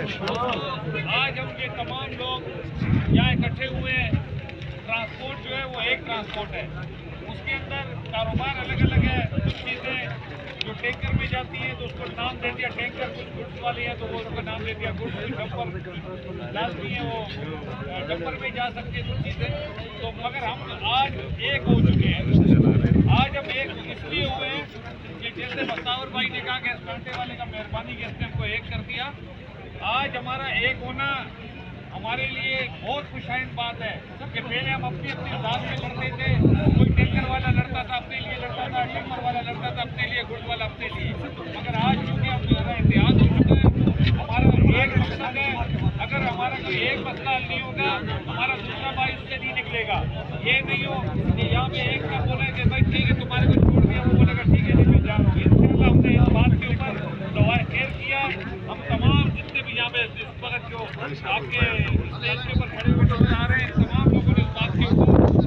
آج ہم یہ تمام لوگ یہاں اکٹھے ہوئے ہیں. ٹرانسپورٹ جو ہے وہ ایک ٹرانسپورٹ ہے, اس کے اندر کاروبار الگ الگ ہے. کچھ چیزیں جو ٹینکر میں جاتی ہیں تو اس کو نام دے دیا ٹینکر, کچھ گڈس والی ہیں تو وہ اس کا نام دے دیا گڈس. ڈمپر لازمی ہے وہ ڈمپر میں جا سکتی ہے کچھ چیزیں. تو مگر ہم آج ایک ہو چکے ہیں. آج ہم ایک اس لیے ہوئے ہیں کہ جیسے بختاور بھائی نے کہا کہ اسپانٹے والے کا مہربانی کہ اس نے ہم کو ایک کر دیا. آج ہمارا ایک ہونا ہمارے لیے بہت خوشائن بات ہے کہ پہلے ہم اپنی ذات میں لڑتے تھے. کوئی ٹینکر والا لڑتا تھا اپنے لیے لڑتا تھا, ٹیمر والا لڑتا تھا اپنے لیے, گڈ والا اپنے لیے. مگر آج چونکہ ہم زیادہ اتحاد ہو چکے ہیں, ہمارا ایک مقصد ہے. اگر ہمارا کوئی ایک مسئلہ حل نہیں ہوگا ہمارا دوسرا بھائی اس سے نہیں نکلے گا. یہ نہیں ہو کہ یہاں پہ ایک کا بولے کہ بھائی ٹھیک ہے تمہارے کو چھوڑ دیا, وہ بولے گا ٹھیک ہے نہیں جا رہا ہوں. انشاءاللہ ہم نے اس بات کے اوپر دعائے خیر کیا. ہم تمام جتنے بھی یہاں پہ اس وقت جو آپ کے اسٹیج کے اوپر کھڑے ہوئے نظر آ رہے ہیں, تمام لوگوں نے اس بات کے اوپر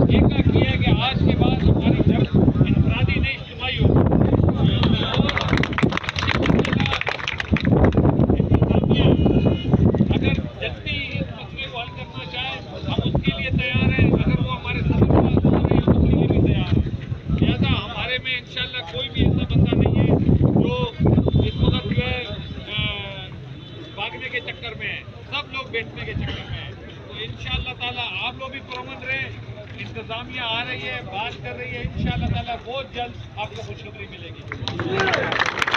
ایک کیا ہے کہ آج کے بعد ہماری جنگ انفرادی نہیں اجتماعی ہوگی. اگر جلدی اس مسئلے کو حل کرنا چاہے ہم اس کے لیے تیار ہیں. اگر وہ ہمارے ساتھ ہیں اس کے لیے بھی تیار ہیں. لہٰذا ہمارے میں انشاءاللہ کوئی بھی ایسا بندہ نہیں ہے جو اس وقت جو ہے بھاگنے کے چکر میں ہے. سب لوگ بیٹھنے کے چکر میں ہیں. تو انشاءاللہ تعالیٰ آپ لوگ بھی پرامن رہیں. انتظامیہ آ رہی ہے, بات کر رہی ہے, انشاءاللہ تعالیٰ بہت جلد آپ کو خوشخبری ملے گی.